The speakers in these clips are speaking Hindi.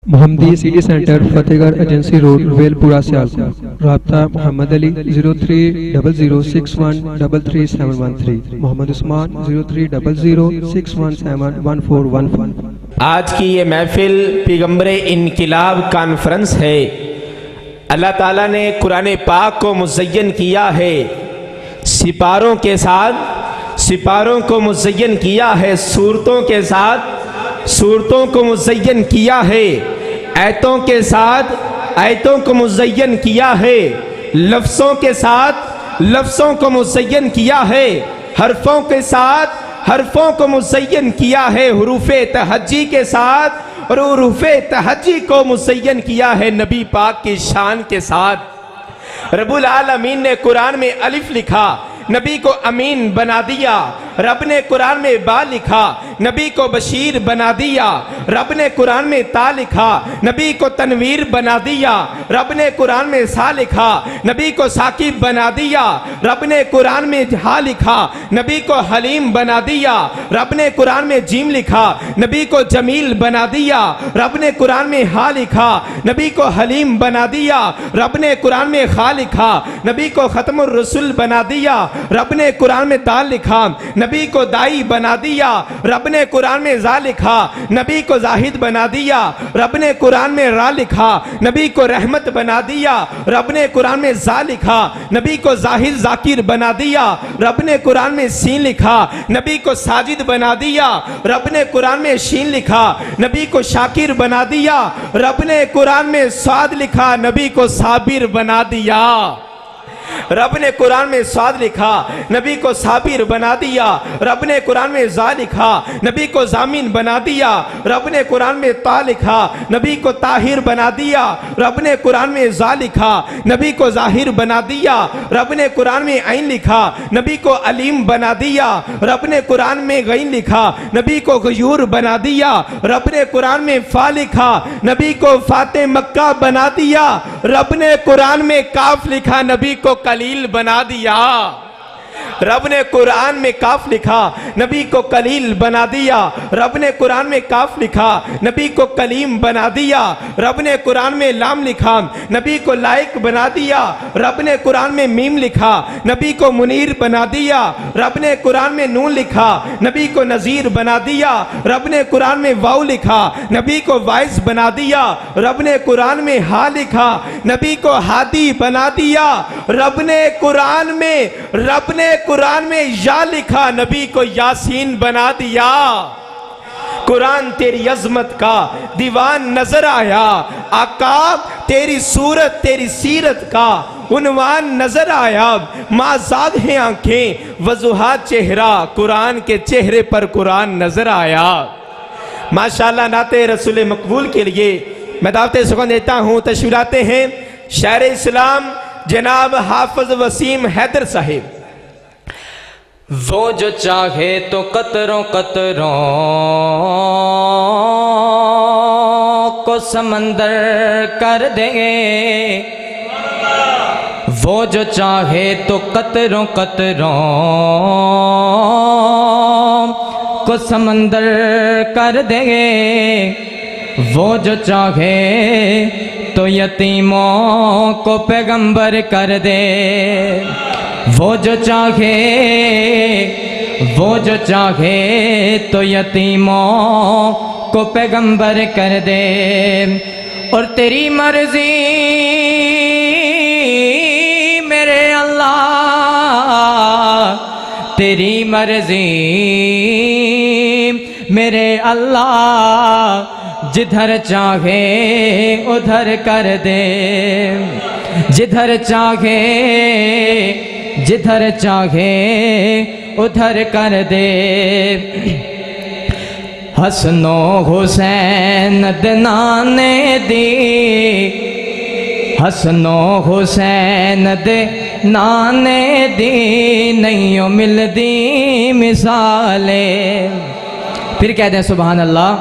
मोहम्मदी city centre Fatehgarh agency road Velpura Sialkot. राब्ता मोहम्मद अली 030061337113, मोहम्मद उस्मान 030061711415। आज की ये महफिल पैगंबर इनकिलाब कॉन्फ्रेंस है। अल्लाह ताला ने कुरान पाक को मुज़य्यन किया है, सिपारों के साथ सिपारों को मुज़य्यन किया है, सूरतों के साथ सूरतों को मुज़य्यन किया है, आयतों के साथ आयतों को मुज़य्यन किया है, लफ्ज़ों के साथ लफ्ज़ों को मुज़य्यन किया है, हरफों के साथ हरफों को मुज़य्यन किया है, हुरूफ़े तहज्जी के साथ और हुरूफ़े तहज्जी को मुज़य्यन किया है नबी पाक की शान के साथ। रब्बुल आलमीन ने कुरान में अलिफ लिखा, नबी को अमीन बना दिया। रब ने कुरान में बा लिखा, नबी को बशीर बना दिया। रब ने कुरान में ता लिखा, नबी को तनवीर बना दिया। रब ने कुरान में सा लिखा, नबी को साकिब बना दिया। रब ने कुरान में हा लिखा, नबी को हलीम बना दिया। रब ने कुरान में जीम लिखा, नबी को जमील बना दिया। रब ने कुरान में हा लिखा, नबी को हलीम बना दिया। रब ने कुरान में खा लिखा, नबी को खत्मुर रसूल बना दिया। रब ने कुरान में दाल लिखा, नबी को दाई बना दिया। रब ने कुरान में जा लिखा, नबी को जाहिद बना दिया। रब ने कुरान में रा लिखा, नबी को रहमत बना दिया। रब ने कुरान में जा लिखा, नबी को जाहिद जाकिर बना दिया। रब ने कुरान में सीन लिखा, नबी को साजिद बना दिया। रब ने कुरान में शीन लिखा, नबी को शाकिर बना दिया। रब ने कुरान में स्वाद लिखा, नबी को साबिर बना दिया। रब ने कुरान में स्वाद लिखा, नबी को साबिर बना दिया। रब ने कुरान में जा लिखा, नबी को जामिन बना दिया। रब ने कुरान में ता लिखा, नबी को ताहिर बना दिया। रब ने कुरान में जा लिखा, नबी को जाहिर बना दिया। रब ने कुरान में ऐन लिखा, नबी को अलीम बना दिया। रब ने कुरान में गैन लिखा, नबी को गयूर बना दिया। रब ने कुरान में फा लिखा, नबी को फाते मक्का बना दिया। रब ने कुरान में काफ लिखा, नबी को कलील बना दिया। रब ने कुरान में काफ लिखा, नबी को कलील बना दिया। रब ने कुरान में काफ लिखा, नबी को कलीम बना दिया। रब ने कुरान में लाम लिखा, नबी को लायक बना दिया। रब ने कुरान में मीम लिखा, नबी को मुनीर बना दिया। रब ने कुरान में नून लिखा, नबी को नजीर बना दिया। रब ने कुरान में वाव लिखा, नबी को वाइस बना दिया। रब ने कुरान में हा लिखा, नबी को हादी बना दिया। रब ने कुरान में या लिखा, नबी को यासीन बना दिया। कुरान तेरी अजमत का दीवान नजर आया, आका तेरी सूरत तेरी सीरत का उन्वान नजर आया। माज़ाग हैं आंखें वजुहात चेहरा, कुरान के चेहरे पर कुरान नजर आया। माशाअल्लाह, नाते रसूल मकबूल के लिए मैं दावते सुगंध देता हूँ। तशरीफ लाते हैं शायर इस्लाम जनाब हाफिज वसीम हैदर साहिब। वो जो चाहे तो कतरों कतरों को समंदर कर देंगे। वो जो चाहे तो कतरों कतरों को समंदर कर देंगे। वो जो चाहे तो यतीमों को पैगंबर कर दे। वो जो चाहे तो यतीमों को पैगंबर कर दे। और तेरी मर्जी मेरे अल्लाह, तेरी मर्जी मेरे अल्लाह, जिधर चाहे उधर कर दे। जिधर चाहे उधर कर दे। हसनो हुसैन दनाने दी, हसनो हुसैन दे नाने दी, नहीं मिलदी मिसाले। फिर कह दें सुभान अल्लाह।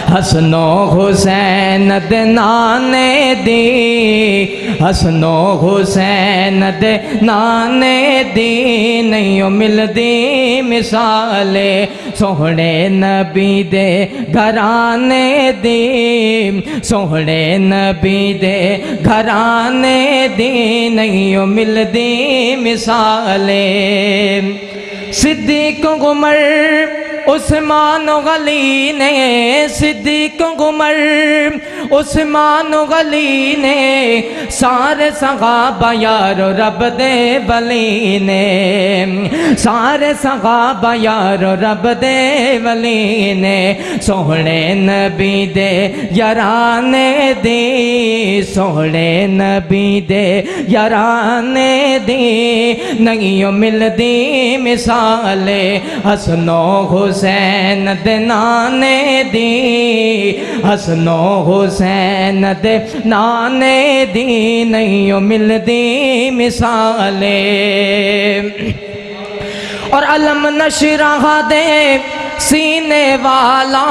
हसनो हुसैन दे नाने दी, हसनो हुसैन दे नाने दी नहीं मिलदी मिसाले, सोहणे नबी दे घराने दी, सोहणे नबी दे घराने दी नहीं मिलदी मिसाले। सिद्दीक उमर उस्मान गली ने, सिद्दीक उमर उस्मान गली ने, सारे सहाबा यारो रब दे वली ने, सारे सहाबा यारो रब दे वली ने, सोहणे नबी दे याराने दी, सोहणे नबी दे याराने दी नहीं मिलदी मिसाले, हसनो हुसैन दे नाने दी, हसनो हुसैन दे नाने दी नहीं मिलदी मिसाले। और अलम नशरह दे सीने वाला,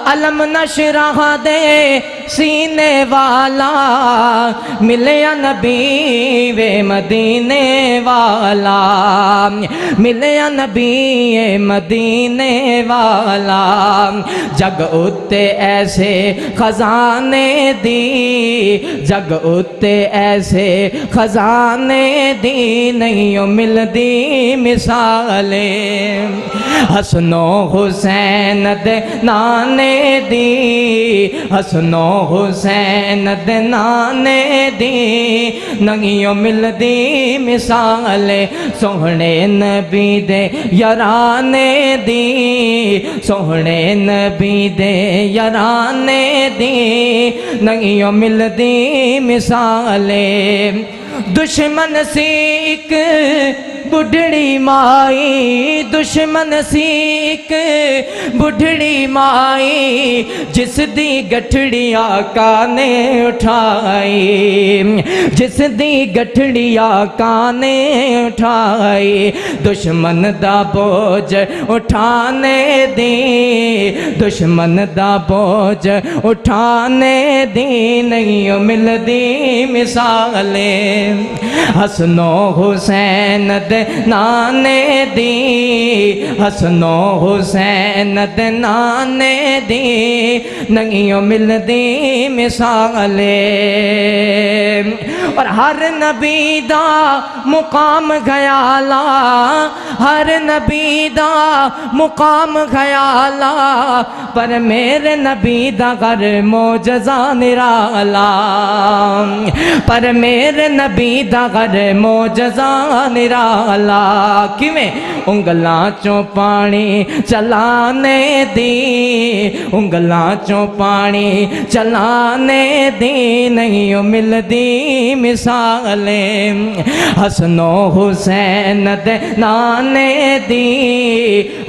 अलम नशरह दे सीने वाला, मिले नबी वे मदीने वाला, मिले नबी मदीने वाला, जग उत्ते ऐसे खजाने दी, जग उत्ते ऐसे खजाने दी नहीं मिलदी मिसाले, हसनो हुसैन दे नाने दी, हसनो हुसैन दे नाने दी नहीं मिलदी मिसाले, सोहणे नबी दे याराने दी, सोहणे नबी दे याराने दी नहीं मिलदी मिसाले। दुश्मन सी एक बुढ़ड़ी माई, दुश्मन सी एक बुढ़ड़ी माई, जिस दी गठड़ी आका ने उठाई, जिस दी गठड़ी आका ने उठाई, दुश्मन दा बोझ उठाने दी, दुश्मन दा बोझ उठाने दी नहीं मिलदी मिसाले, हसनो हुसैन दे नाने दी, हसनो हुसैन दे नाने दी नहीं मिलदी मिसाले। और हर नबी दा मुकाम ख्याला, हर नबी दा मुकाम ख्याला, पर मेरे नबी दा घर मोजज़ा निराला, पर मेरे नबी दा घर मोजज़ा निराला, किवें उंगलां चों पानी चलाने दी, उंगलां चों पानी चलाने दी नहीं मिलदी मिसाले, हसनो हुसैन दे नाने दी,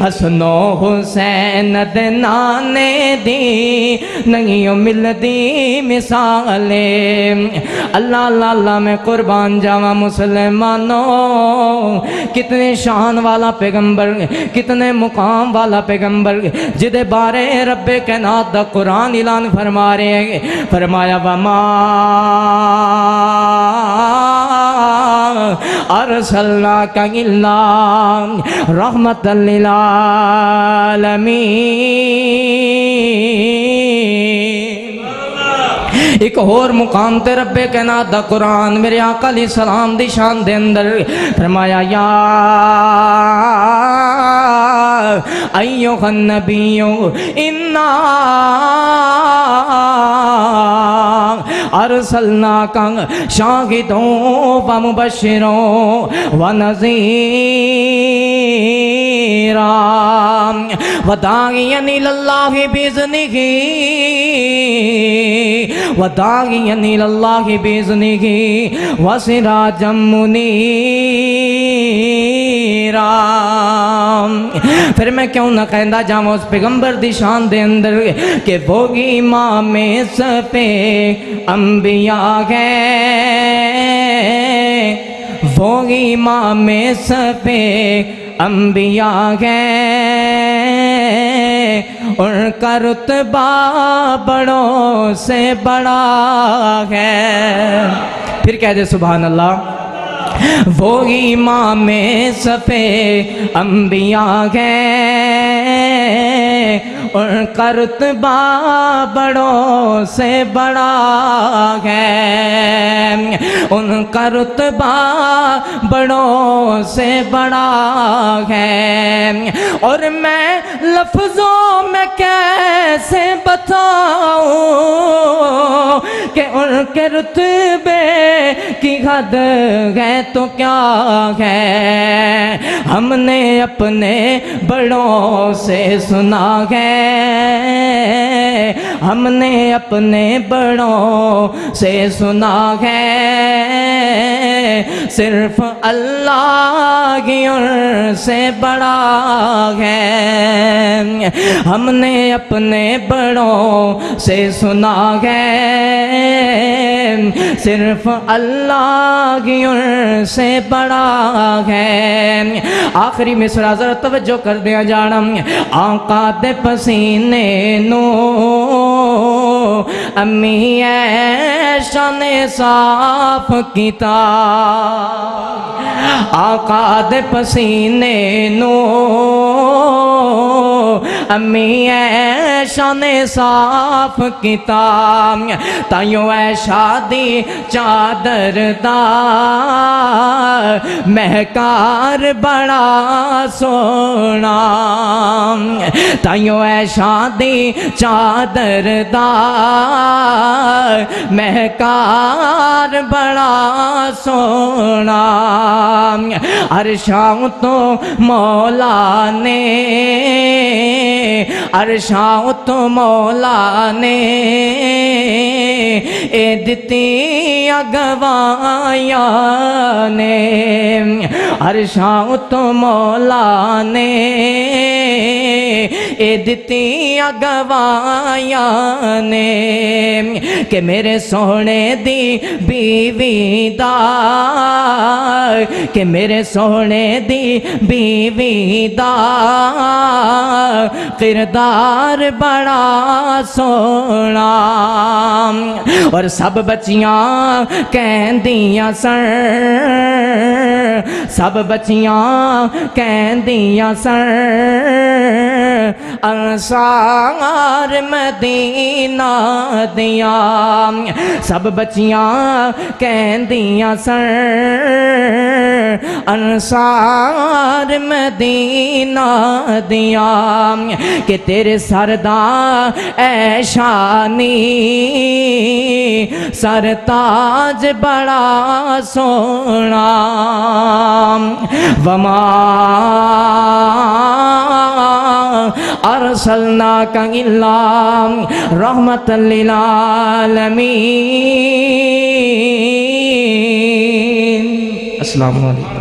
हसनो हुसैन दे नाने दी नहीं मिलदी मिसाले। अल्लाह अल्लाह मैं कुर्बान जावा मुसलमानों, कितने शान वाला पैगंबर, कितने मुकाम वाला पैगंबर, जिदे बारे रब्बे कायनात दा कुरान ऐलान फरमा रहे हैं, फरमाया वमा अरसलनाका इल्ला रहमतल लिल आलमीन। एक होर मुकाम ते रब्बे कायनात दा कुरान मेरे आका अलैहि सलाम दी शान दे अंदर फरमाया, या अय्युहन नबिय्यु इन्ना अरसलनाका शाहिदों व मुबश्शिरों व नज़ीरा व दाइयन इलल्लाहि बिइज़्निही व दाइयन इलल्लाहि बिइज़्निही व सिराजम मुनीरा। फिर मैं क्यों ना कहता जाऊँ उस पैगंबर दी शान दे अंदर कि वो इमाम सफे अंबिया है, वो इमाम सफे अंबिया है, उनका रुतबा बड़ों से बड़ा है। फिर कह दे सुभान अल्लाह। वो इमाम सफ़े अंबिया है, उनका रुतबा बड़ों से बड़ा है, उनका रुतबा बड़ों से बड़ा है। और मैं लफ्ज़ों में कैसे बताऊं कि उनके रुतबे की हद है तो क्या है। हमने अपने बड़ों से सुना है, हमने अपने बड़ों से सुना है, सिर्फ अल्लाह की ओर से बड़ा है। हमने अपने बड़ों से सुना है, सिर्फ अल्लाह की ओर से बड़ा है। आखिरी मिसरा जरा तवज्जो कर दिया जाना। आका दे पसीने नो अम्मी ऐशा ने साफ किता, आका दे पसीने नो अम्मी ऐशा ने साफ किता। ताइयों ऐशा दी चादर दा महकार बड़ा सोना, ताइयों ऐशा दी चादर दा महकार बड़ा सोना। अरशां तो मौला ने, अरशां तो मौला ने ए दिती गवाया ने, अरशां तो मौला ने ए दिती गवाया ने। कि मेरे सोने दी बीवी दा, कि मेरे सोने दी बीवी दा किरदार बड़ा सोना। और सब बच्चियां कहंदियां सन, सब बच्चियां कहंदियां सन अंसार मदीना दिया। सब बच्चियां कहंदियां सन अंसार मदीना दिया। कि तेरे सरदा ऐशानी सरताज बड़ा सोना। वमा अरसलनाका इल्ला रहमतल लिल आलमीन। अस्सलामु अलैकुम।